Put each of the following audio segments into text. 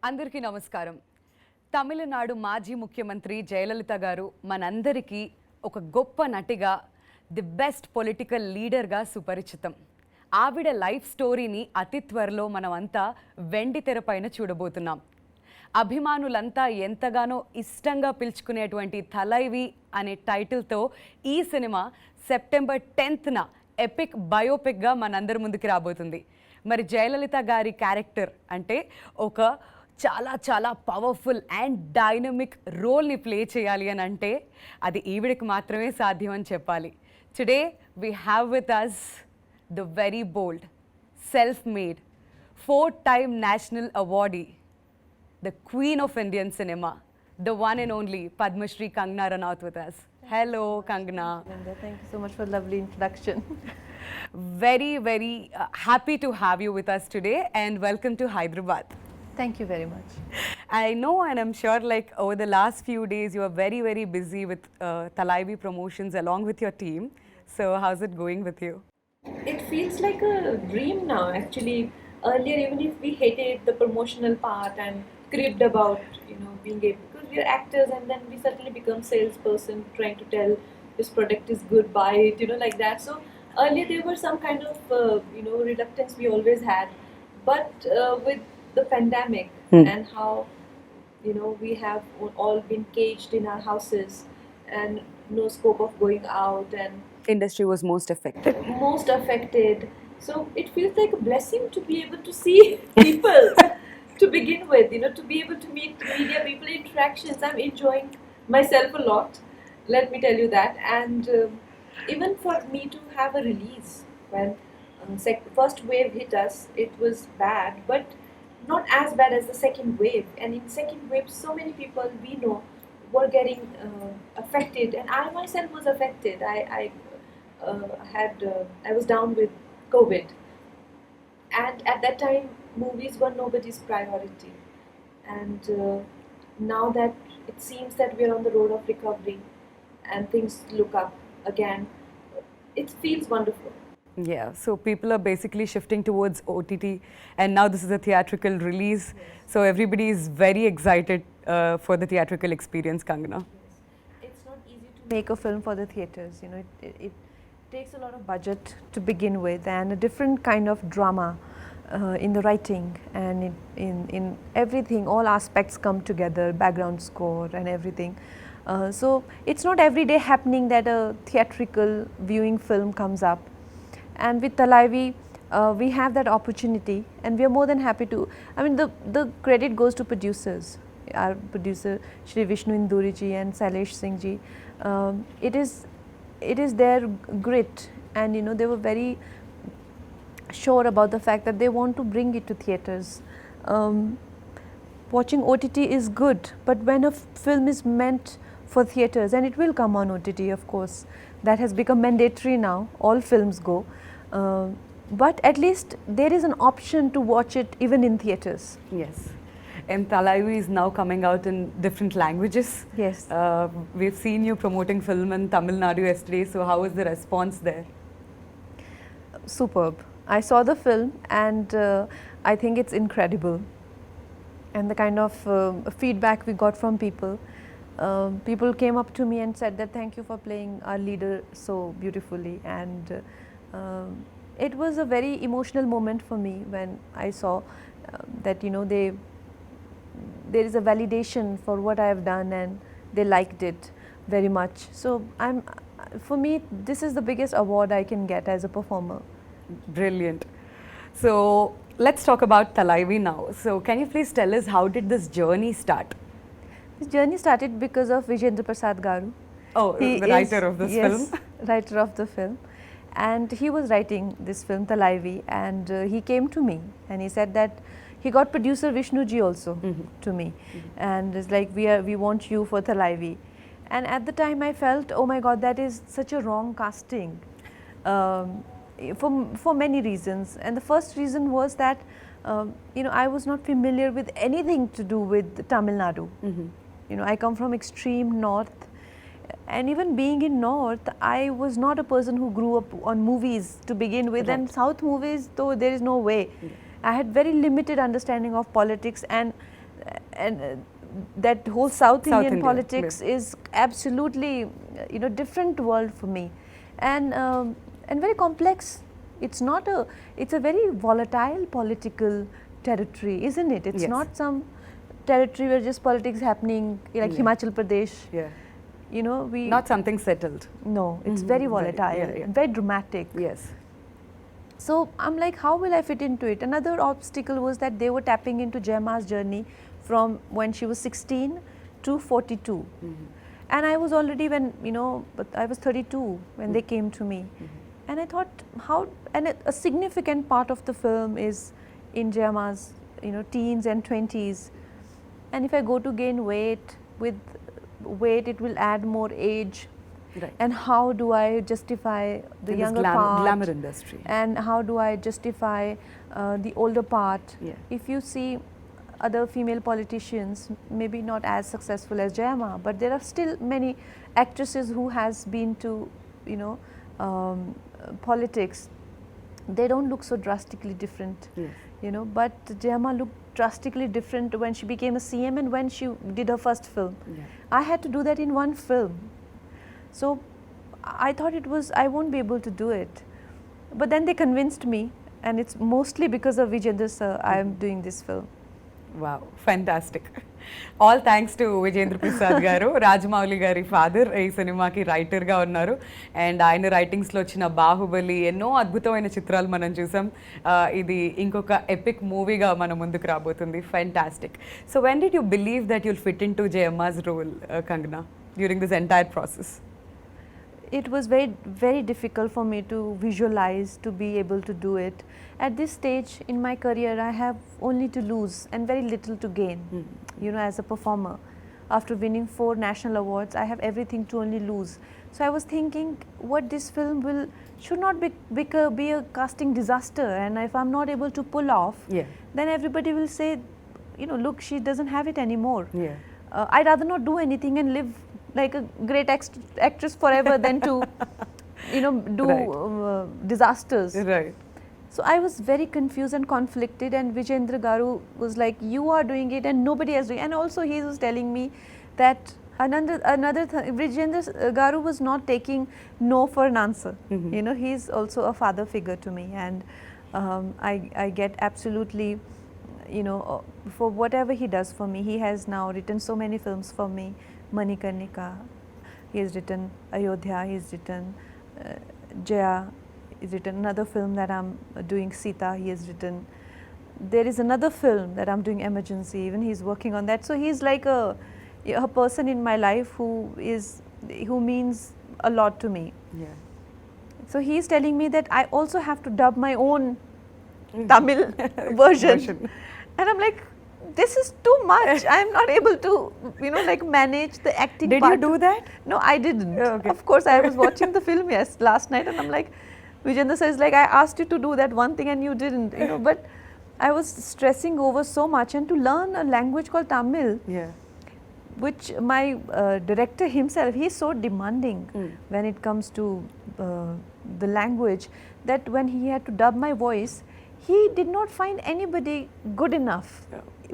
అందరికీ నమస్కారం. తమిళనాడు మాజీ ముఖ్యమంత్రి జయలలిత గారు మనందరికీ ఒక గొప్ప నటిగా, ది బెస్ట్ పొలిటికల్ లీడర్గా సుపరిచితం. ఆవిడ లైఫ్ స్టోరీని అతి త్వరలో మనమంతా వెండి తెరపైన చూడబోతున్నాం. అభిమానులంతా ఎంతగానో ఇష్టంగా పిలుచుకునేటువంటి థలైవి అనే టైటిల్తో ఈ సినిమా సెప్టెంబర్ 10న ఎపిక్ బయోపిక్గా మనందరి ముందుకు రాబోతుంది. మరి జయలలిత గారి క్యారెక్టర్ అంటే ఒక చాలా చాలా పవర్ఫుల్ అండ్ డైనమిక్ రోల్ని ప్లే చేయాలి అని అంటే అది ఈవిడికి మాత్రమే సాధ్యం అని చెప్పాలి. Today we have with us the very bold, self made, 4-time national awardee, the queen of Indian cinema, the one and only Padma Shri Kangana Ranaut with us. Hello, Kangana. Thank you so much for the lovely introduction. Very happy to have you with us today and welcome to Hyderabad. Thank you very much. I know and I'm sure like over the last few days you are very busy with Thalaivii promotions along with your team. So how's it going with you? It feels like a dream now actually. Earlier, even if we hated the promotional part and cribbed about, being able, because we are actors and then we suddenly become salesperson trying to tell this product is good, buy it, like that. So earlier there were some kind of, reluctance we always had. But with the pandemic and how, we have all been caged in our houses and no scope of going out and Industry was most affected. So it feels like a blessing to be able to see people to begin with, to be able to meet media people, interactions. I'm enjoying myself a lot, let me tell you that. And even for me to have a release when first wave hit us, it was bad, but not as bad as the second wave. And in second wave, so many people we know were getting affected, and I myself was affected. I was down with COVID, and at that time movies were nobody's priority, and now that it seems that we are on the road of recovery and things look up again, it feels wonderful. Yeah, so people are basically shifting towards OTT and now this is a theatrical release. Yes. So everybody is very excited for the theatrical experience, Kangana. It's not easy to make a film for the theatres, it takes a lot of budget to begin with and a different kind of drama in the writing and in everything. All aspects come together, background score and everything. So it's not every day happening that a theatrical viewing film comes up, and with Thalaivii we have that opportunity and we are more than happy to. I mean the credit goes to producers, our producer Shri Vishnu Induri ji and Sailesh Singh ji. It is their grit and they were very sure about the fact that they want to bring it to theatres. Watching OTT is good, but when a film is meant for theatres, and it will come on OTT of course, that has become mandatory now, all films go, but at least there is an option to watch it even in theatres. Yes. And Thalaivii is now coming out in different languages. Yes. We've seen you promoting film in Tamil Nadu yesterday, so how was the response there? Superb. I saw the film and I think it's incredible, and the kind of feedback we got from people. People came up to me and said that thank you for playing our leader so beautifully, and it was a very emotional moment for me when I saw that there is a validation for what I have done and they liked it very much. So for me this is the biggest award I can get as a performer. Brilliant. So let's talk about Thalaivii now. So can you please tell us how did this journey start? This journey started because of Vijay garu. Oh, the writer of this film. Yes, writer of the film. And he was writing this film Thalaivii, and he came to me and he said that he got producer Vishnu ji also to me, and it's like we want you for Thalaivii. And at the time I felt, oh my God, that is such a wrong casting for many reasons. And the first reason was that I was not familiar with anything to do with Tamil Nadu. I come from extreme north, and even being in north, I was not a person who grew up on movies to begin with. Right. And south movies, though there is no way. I had very limited understanding of politics, and and that whole South South Indian India, politics is absolutely, different world for me, and very complex. It's not a, it's a very volatile political territory, isn't it? It's Yes. not some territory where just politics happening like Yeah. Himachal Pradesh. Yeah. We Not something settled. no, it's Mhm. very Very, volatile, yeah, yeah. very dramatic. Yes. So I'm like, how will I fit into it? Another obstacle was that they were tapping into Jayama's journey from when she was 16 to 42. And I was already but I was 32 when they came to me. And I thought, a significant part of the film is in Jayama's, teens and 20s. And if I go to gain weight, with weight it will add more age. Right. And how do I justify the In this younger part? glamour industry. And how do I justify the older part? Yeah. If you see other female politicians, maybe not as successful as Jayama, but there are still many actresses who has been to, politics. They don't look so drastically different, Yes. but Jayama looked drastically different when she became a CM and when she did her first film. Yeah. I had to do that in one film. So I thought I won't be able to do it. But then they convinced me, and it's mostly because of Vijay sir I am doing this film. Wow, fantastic. All thanks to Vijayendra Prasad garu, Rajamouli gari father, ee సినిమాకి writer గా ఉన్నారు. And ఆయన writings లో వచ్చిన బాహుబలి ఎన్నో అద్భుతమైన చిత్రాలు మనం చూసాం. ఇది ఇంకొక ఎపిక్ మూవీగా మన ముందుకు రాబోతుంది. Fantastic. So when did you believe that you'll fit into Jayama's role, Kangana, during this entire process? It was very, very difficult for me to visualize, to be able to do it. At this stage in my career, I have only to lose and very little to gain, as a performer. After winning 4 national awards, I have everything to only lose. So I was thinking, what this film should not be a casting disaster, and if I'm not able to pull off, Yeah. then everybody will say, look, she doesn't have it anymore. Yeah. I'd rather not do anything and live like a great actress forever than to, do Right. disasters. Right. So I was very confused and conflicted, and Vijayendra Garu was like, you are doing it and nobody else doing it. And also he was telling me that Vijayendra Garu was not taking no for an answer. He's also a father figure to me, and I get absolutely, for whatever he does for me. He has now written so many films for me. Manikarnika, he has written Ayodhya, he has written Jaya, he's written another film that I'm doing, Sita, he has written. There is another film that I'm doing, Emergency, even he's working on that. So he's like a person in my life who means a lot to me. Yeah. So he's telling me that I also have to dub my own Tamil version. And I'm like, this is too much. I'm not able to, manage the acting Did part. you do that? No, I didn't. Okay. Of course, I was watching the film last night, and I'm like, Vijayendra says, like, I asked you to do that one thing and you didn't, but I was stressing over so much, and to learn a language called Tamil, Yeah. which my director himself, he's so demanding when it comes to the language, that when he had to dub my voice, he did not find anybody good enough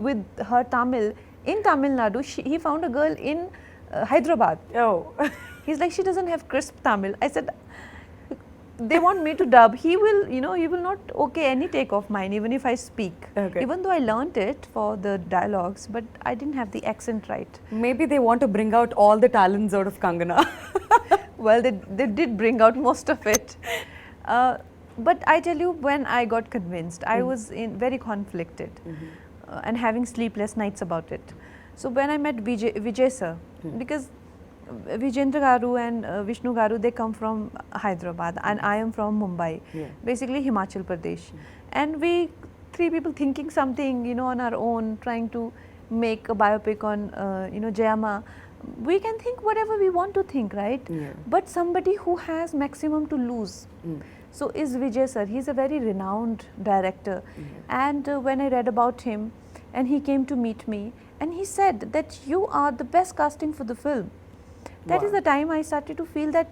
with her Tamil in Tamil Nadu. He found a girl in Hyderabad. Oh. He's like, she doesn't have crisp Tamil. I said, they want me to dub. He will, he will not okay any take of mine, even if I speak. Okay. Even though I learnt it for the dialogues, but I didn't have the accent right. Maybe they want to bring out all the talents out of Kangana. Well, they did bring out most of it. But I tell you, when I got convinced, I was very conflicted and having sleepless nights about it. So when I met Vijay sir, because Vijayendra Garu and Vishnu Garu, they come from Hyderabad and I am from Mumbai, basically Himachal Pradesh. And we 3 people thinking something, on our own, trying to make a biopic on, Jayama. We can think whatever we want to think, right? Yeah. But somebody who has maximum to lose. So is Vijay sir. He's a very renowned director. And when I read about him, and he came to meet me, and he said that you are the best casting for the film. That is Wow. the time I started to feel that,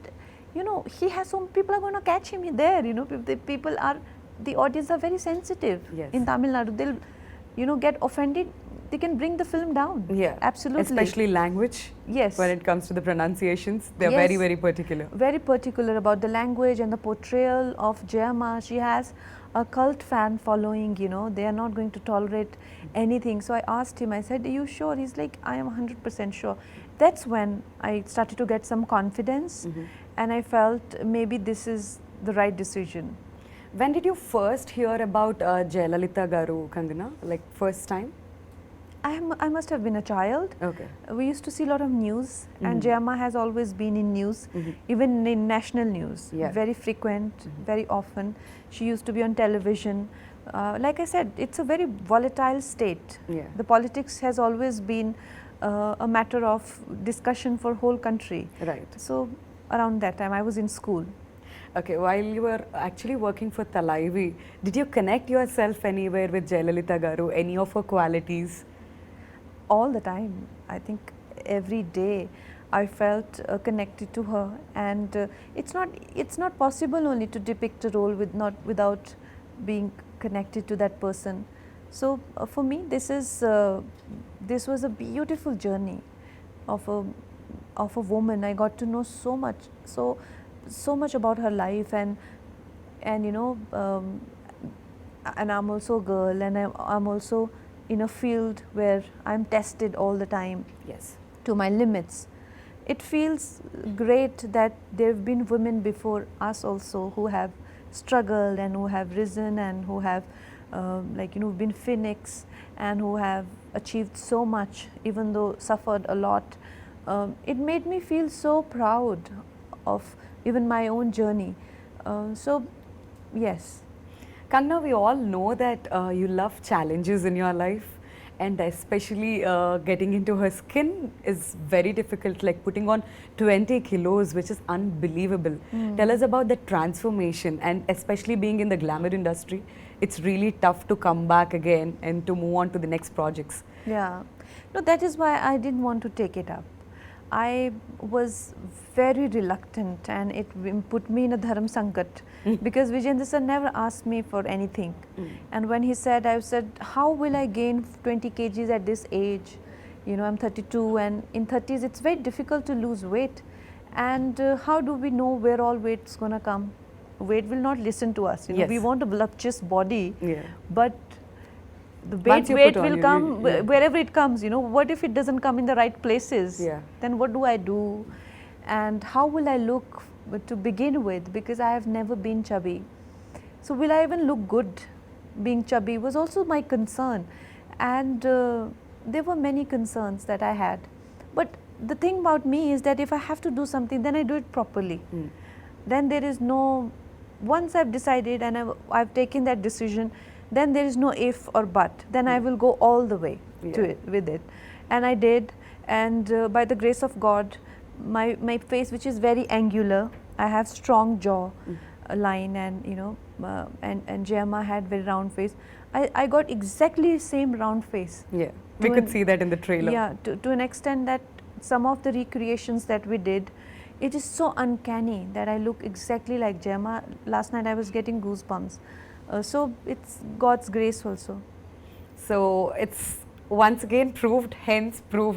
he has some people are going to catch him there. The audience are very sensitive Yes. in Tamil Nadu. They'll, get offended they can bring the film down. Yeah, Absolutely. Especially language. Yes. When it comes to the pronunciations, they're Yes. very, very particular. Very particular about the language and the portrayal of Jayama. She has a cult fan following, you know, they are not going to tolerate anything. So I asked him, I said, are you sure? He's like, I am 100% sure. That's when I started to get some confidence, and I felt maybe this is the right decision. When did you first hear about Jayalalitha Garu, Kangana? Like first time? I must have been a child. Okay. We used to see a lot of news, and Jayama has always been in news, even in national news, Yeah. very frequent, very often. She used to be on television. Like I said, it's a very volatile state. Yeah. The politics has always been a matter of discussion for whole country. Right. So around that time, I was in school. Okay, while you were actually working for Thalaivii, did you connect yourself anywhere with Jayalalitha Garu, any of her qualities? All the time. I think every day I felt connected to her, and it's not possible only to depict a role without being connected to that person. So for me, this was a beautiful journey of a woman. I got to know so much about her life, and you know, and I'm also a girl, and I'm also in a field where I'm tested all the time Yes. to my limits. It feels great that there have been women before us also who have struggled and who have risen and who have been phoenix and who have achieved so much, even though suffered a lot. It made me feel so proud of even my own journey. So yes. Kangana, we all know that you love challenges in your life, and especially getting into her skin is very difficult, like putting on 20 kilos, which is unbelievable. Tell us about the transformation, and especially being in the glamour industry, it's really tough to come back again and to move on to the next projects. Yeah, no, that is why I didn't want to take it up. I was very reluctant, and it put me in a dharam sankat because Vijay sir never asked me for anything. And when he said, I said, how will I gain 20 kgs at this age? You know, I'm 32, and in 30s it's very difficult to lose weight. And how do we know where all weight's gonna come? Weight will not listen to us. You know, Yes. we want a voluptuous body, Yeah. but the Once you weight put on, will you come really- yeah. wherever it comes. You know, what if it doesn't come in the right places? Yeah. Then what do I do? And how will I look to begin with? Because I have never been chubby. So will I even look good being chubby was also my concern. And there were many concerns that I had. But the thing about me is that if I have to do something, then I do it properly. Then there is no, once I've decided and I've taken that decision, then there is no if or but. Then I will go all the way to Yeah. it, with it. And I did. And by the grace of God, my face, which is very angular, I have strong jaw line, and you know, and Jayama had very round face. I got exactly same round face. Yeah, we To could an- see that in the trailer. Yeah, to an extent that some of the recreations that we did, it is so uncanny that I look exactly like Jayama. Last night I was getting goosebumps. So it's God's grace also. So it's once again proved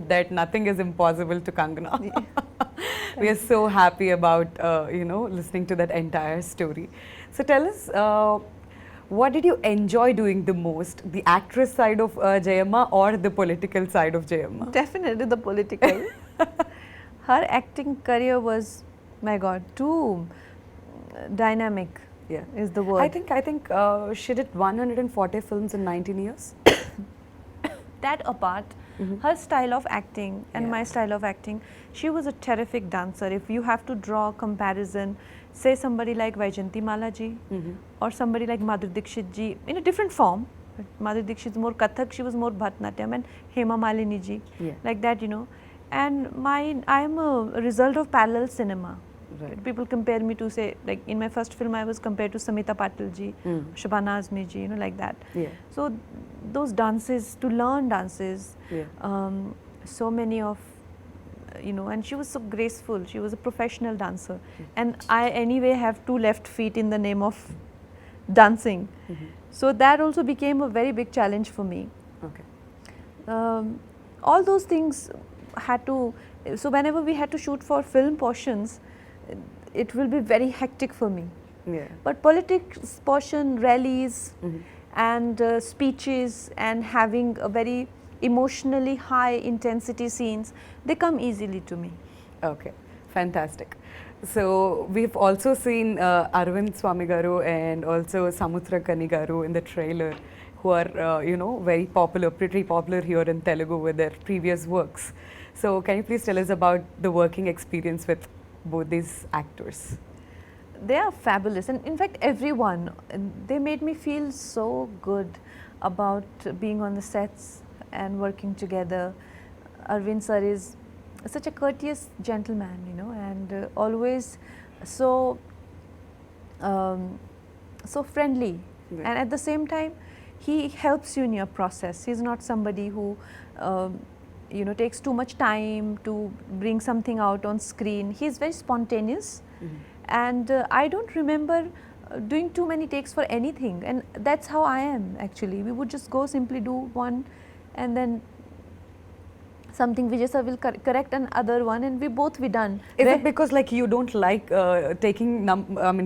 that nothing is impossible to Kangana. We are so happy about listening to that entire story. So tell us, what did you enjoy doing the most, the actress side of Jayama or the political side of Jayama? Definitely the political. Her acting career was, my God, too dynamic. Yeah, is the word. I think she did 140 films in 19 years. That apart, her style of acting and Yeah. my style of acting, she was a terrific dancer. If you have to draw a comparison, say somebody like Vaijayanti Mala ji or somebody like Madhuri Dixit ji in a different form. Madhuri Dixit is more Kathak, she was more Bharatanatyam, and Hema Malini ji, Yeah. like that, you know. And I am a result of parallel cinema. Right. People compare me to, say, like in my first film I was compared to Samita Patil ji, Shabana Azmi ji, you know, like that. Yeah. So those dances, to learn dances, Yeah. so many of, and she was so graceful. She was a professional dancer. And I anyway have 2 left feet in the name of dancing. So that also became a very big challenge for me. Okay. All those things had to, so whenever we had to shoot for film portions, it will be very hectic for me. Yeah. But politics portion, rallies and speeches and having a very emotionally high intensity scenes, they come easily to me. Okay, fantastic. So we've also seen Arvind Swami Garu and also Samutrakani Garu in the trailer, who are very popular, pretty popular here in Telugu with their previous works. So can you please tell us about the working experience with both these actors? They are fabulous, and in fact everyone, they made me feel so good about being on the sets and working together. Arvind sir is such a courteous gentleman, and always so so friendly. Right. And at the same time, he helps you in your process. He's not somebody who takes too much time to bring something out on screen. He's very spontaneous. And I don't remember doing too many takes for anything, and that's how I am actually. We would just go simply do one, and then something Vijay sir will correct another one, and we both be done. Is it because like you don't like taking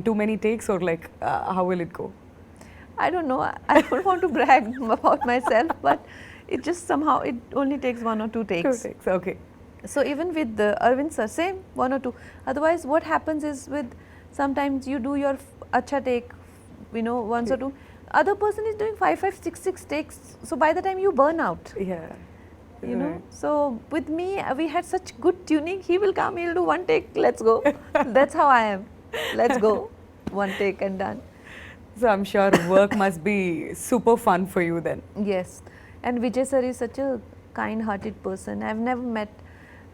too many takes, or like how will it go? I don't know. I don't want to brag about myself, but it just somehow it only takes 1 or 2 takes. 2 takes, okay. So even with the Arvind sir, same 1 or 2. Otherwise, what happens is with sometimes you do your acha take, once or two. Other person is doing 5, 6 takes. So by the time you burn out, Yeah. So with me, we had such good tuning. He will come, he'll do 1 take. Let's go. That's how I am. Let's go. 1 take and done. So I'm sure work must be super fun for you then. Yes. And Vijay sir is such a kind-hearted person. I've never met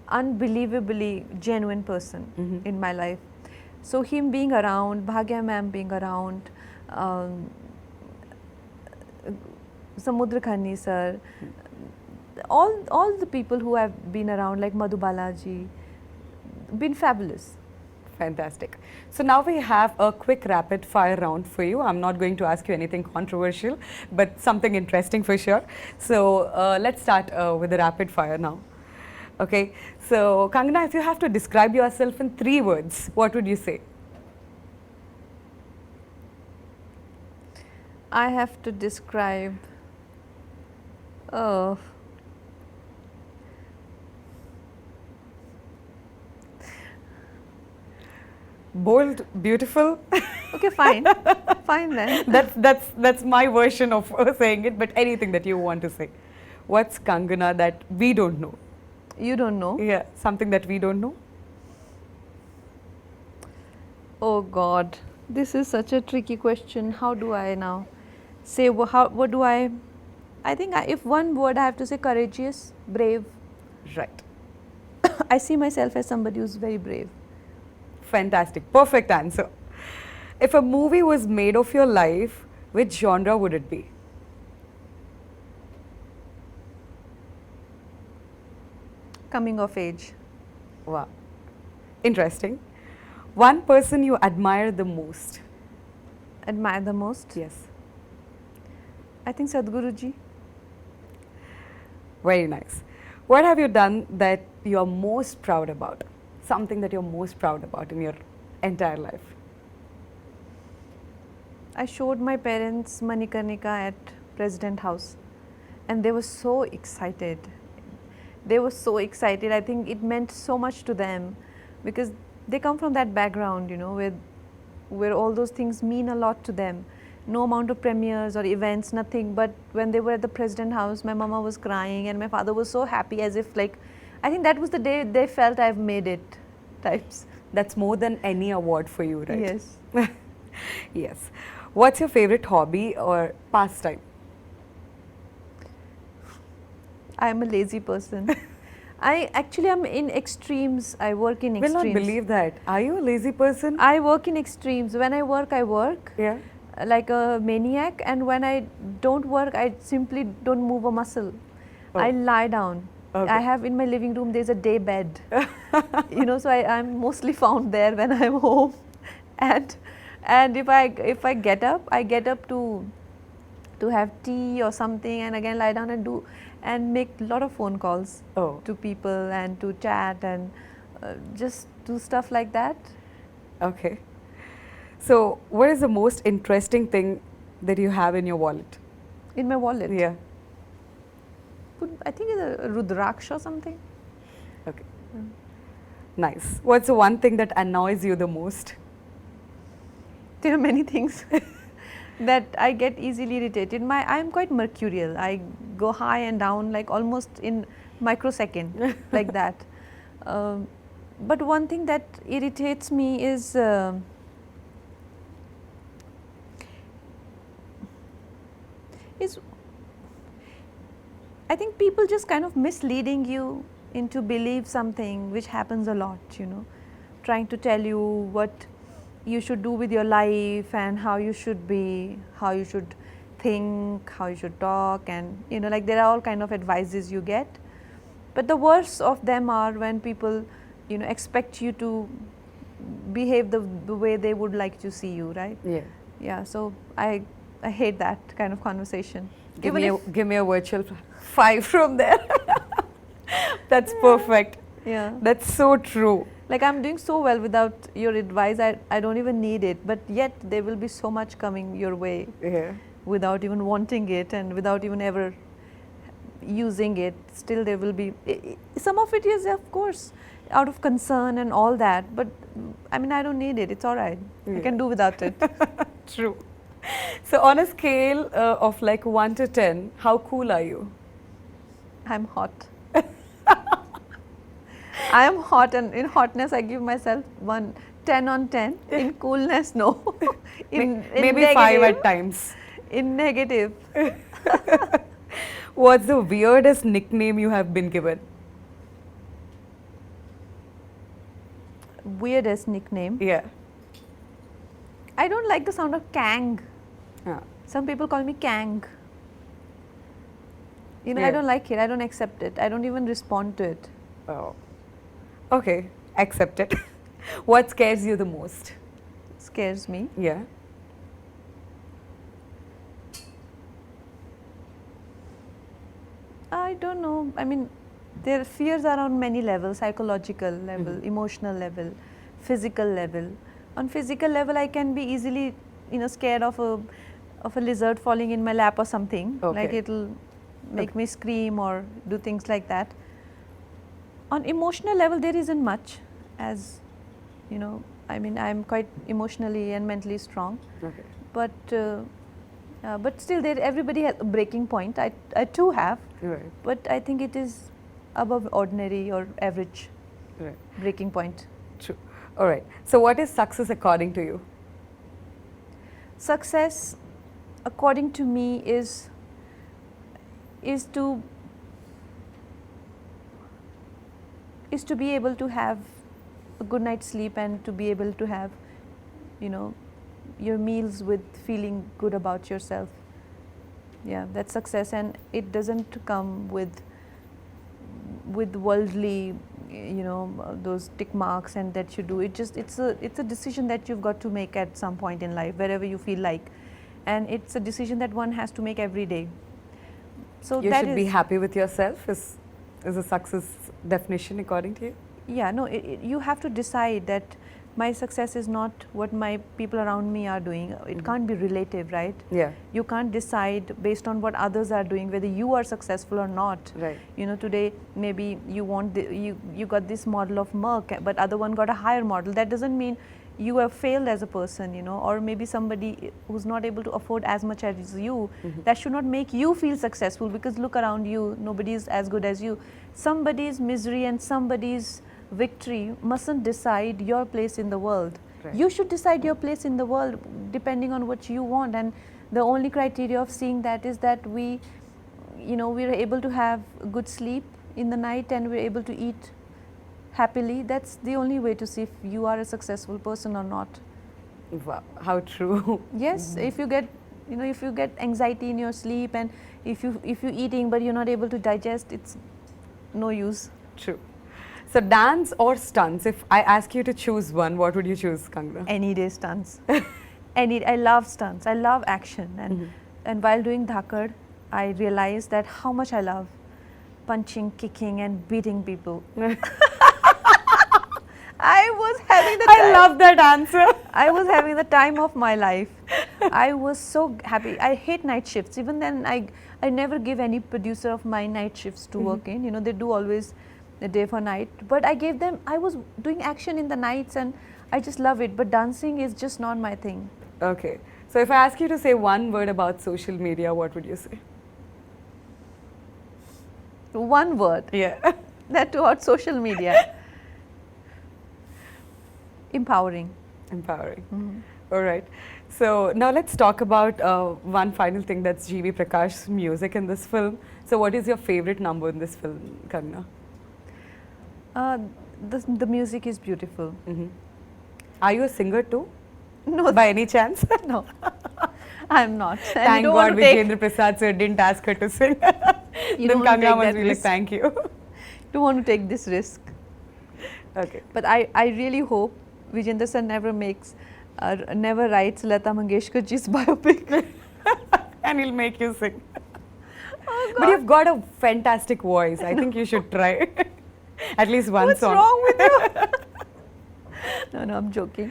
unbelievably genuine person in my life. So him being around, Bhagya ma'am being around, Samudra Khani sir, all the people who have been around, like Madhu Balaji, been fabulous. Fantastic. So now we have a quick rapid fire round for you. I'm not going to ask you anything controversial, but something interesting for sure. So let's start with the rapid fire now. Okay. So Kangana, if you have to describe yourself in 3 words, what would you say? I have to describe, Bold, beautiful. okay, fine, fine then. That's my version of saying it. But anything that you want to say, what's Kangana that we don't know? You don't know? Yeah, something that we don't know. Oh God, this is such a tricky question. How do I now say? What do I? I think if one word I have to say, courageous, brave. Right. I see myself as somebody who's very brave. Fantastic. Perfect answer. If a movie was made of your life, which genre would it be? Coming of age. Wow. Interesting. One person you admire the most? Admire the most? Yes. I think Sadhguruji. Very nice. What have you done that you're most proud about? Something that you're most proud about in your entire life? I showed my parents Manikarnika at President House, and they were so excited. They were so excited. I think it meant so much to them because they come from that background, where all those things mean a lot to them. No amount of premieres or events, nothing. But when they were at the President House, my mama was crying and my father was so happy, as if like, I think that was the day they felt I've made it, types. That's more than any award for you, right? Yes. Yes. What's your favorite hobby or pastime? I'm a lazy person. I actually am in extremes. I work in Will extremes. not believe that. Are you a lazy person? I work in extremes. When I work Yeah. like a maniac, and when I don't work, I simply don't move a muscle. Oh. I lie down. Okay. I have in my living room, there's a day bed. So I'm mostly found there when I'm home. And if I get up, I get up to to have tea or something, and again lie down and do and make a lot of phone calls Oh, to people and to chat and just do stuff like that. okay. So, what is the most interesting thing that you have in your wallet? In my wallet, Yeah. I think it's a Rudraksha or something. Okay. Nice. What's the one thing that annoys you the most? There are many things that I get easily irritated. I am quite mercurial. I go high and down like almost in microsecond, like that. But one thing that irritates me is I think people just kind of misleading you into believe something, which happens a lot, you know, trying to tell you what you should do with your life and how you should be, how you should think, how you should talk, and you know, like there are all kind of advices you get. But the worst of them are when people, you know, expect you to behave the way they would like to see you, right? Yeah. Yeah, so I hate that kind of conversation. Give Even me a virtual 5 from there. That's perfect. yeah, That's so true. like I'm doing so well without your advice, I don't even need it, but yet there will be so much coming your way Yeah. without even wanting it and without even ever using it. Still there will be, some of it is of course out of concern and all that, but I mean I don't need it, it's alright, I can do without it. True. So, on a scale of like 1 to 10, how cool are you? I'm hot. I am hot, and in hotness I give myself 10 on 10. In coolness, no. Maybe negative, 5 at times. In negative, What's the weirdest nickname you have been given? weirdest nickname. Yeah. I don't like the sound of Kang. Ah, Some people call me Kang. You know, Yeah. I don't like it. I don't accept it. I don't even respond to it. Oh. Okay. Accept it. What scares you the most? It scares me. Yeah. I don't know. I mean, their fears are on many levels: psychological level, emotional level, physical level. On physical level, I can be easily, you know, scared of a lizard falling in my lap or something. Like Okay. it'll make me scream or do things like that. On emotional level, there isn't much, as you know. I mean, I'm quite emotionally and mentally strong, Okay. but still, everybody has a breaking point. I too have, Right. but I think it is above ordinary or average Right. breaking point. True. All right. So, what is success according to you? Success, according to me, is to be able to have a good night's sleep and to be able to have, you know, your meals with feeling good about yourself. Yeah, that's success, and it doesn't come with worldly, you know, those tick marks and that you do. It's a decision that you've got to make at some point in life, wherever you feel like, and it's a decision that one has to make every day. So You that should be is- happy with yourself. Is a success definition according to you? Yeah, no, you have to decide that my success is not what my people around me are doing. It can't be relative, right? Yeah. You can't decide based on what others are doing whether you are successful or not. Right. You know, today maybe you want you got this model of Merck, but other one got a higher model. That doesn't mean you have failed as a person, you know, or maybe somebody who's not able to afford as much as you. That should not make you feel successful, because look around you, nobody is as good as you. Somebody's misery and somebody's victory mustn't decide your place in the world. Right. You should decide your place in the world depending on what you want, and the only criteria of seeing that is that we, you know, we're able to have good sleep in the night and we're able to eat happily. That's the only way to see if you are a successful person or not. Wow. How true. Yes, if you get, you know, if you get anxiety in your sleep, and if you're eating but you're not able to digest, it's no use. True. So, dance or stunts? If I ask you to choose one, what would you choose, Kangana? Any day stunts. I love stunts. I love action, and and while doing Dhakad, I realized that how much I love punching, kicking, and beating people. I was having the I love that answer. I was having the time of my life. I was so happy. I hate night shifts. Even then, I never give any producer of mine night shifts to work in. You know, they do always the day for night. But I gave them, I was doing action in the nights and I just love it. But dancing is just not my thing. Okay. So if I ask you to say one word about social media, what would you say? One word. Yeah. That toward social media. Empowering. Empowering. All right. So now let's talk about one final thing, that's G.V. Prakash's music in this film. So what is your favorite number in this film, Kangana? The music is beautiful. Are you a singer too? No, By any chance? no, I'm not. And Thank you don't God want to take, Vijay Prasad sir didn't ask her to sing. you Then don't want to Kangana take must that be like, risk. thank you. Don't want to take this risk. Okay. But I really hope Vijay sir never writes Lata Mangeshkar ji's biopic. And he'll make you sing. Oh, But you've got a fantastic voice. I think you should try. At least one What's song. wrong with you? No, I'm joking.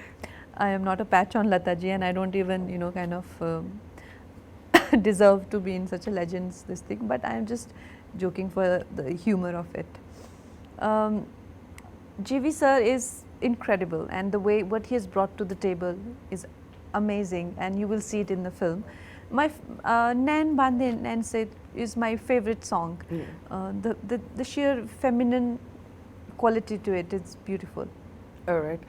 I am not a patch on Lata ji, and I don't even, you know, kind of deserve to be in such a legend's this thing. But I am just joking for the humor of it. GV sir is incredible, and the way what he has brought to the table is amazing, and you will see it in the film. My Nan Bande Nan Se is my favorite song. The sheer feminine quality to it is beautiful. All right.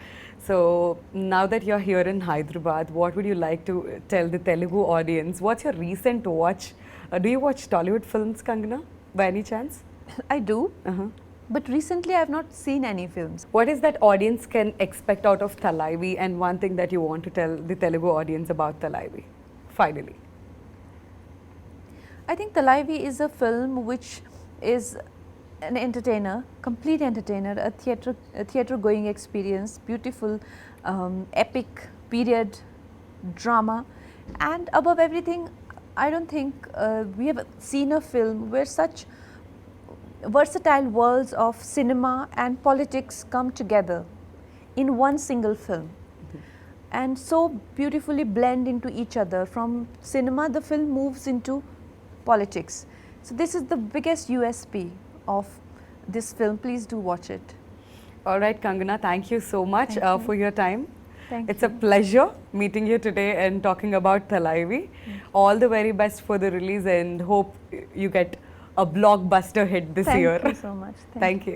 So now that you're here in Hyderabad, what would you like to tell the Telugu audience? What's your recent watch? Do you watch Tollywood films, Kangana, by any chance? I do, but recently I have not seen any films. What is that audience can expect out of Thalaivii, and one thing that you want to tell the Telugu audience about Thalaivii, finally? I think Thalaivii is a film which is an entertainer, complete entertainer, a theatre going experience, beautiful, epic period drama, and above everything, I don't think we have seen a film where such versatile worlds of cinema and politics come together in one single film and so beautifully blend into each other. From cinema, the film moves into politics. So this is the biggest USP of this film. Please do watch it. All right, Kangana, thank you so much Thank you. for your time. Thank It's you. a pleasure meeting you today and talking about Thalaivii. All the very best for the release, and hope you get a blockbuster hit this year. Thank you so much. Thank you.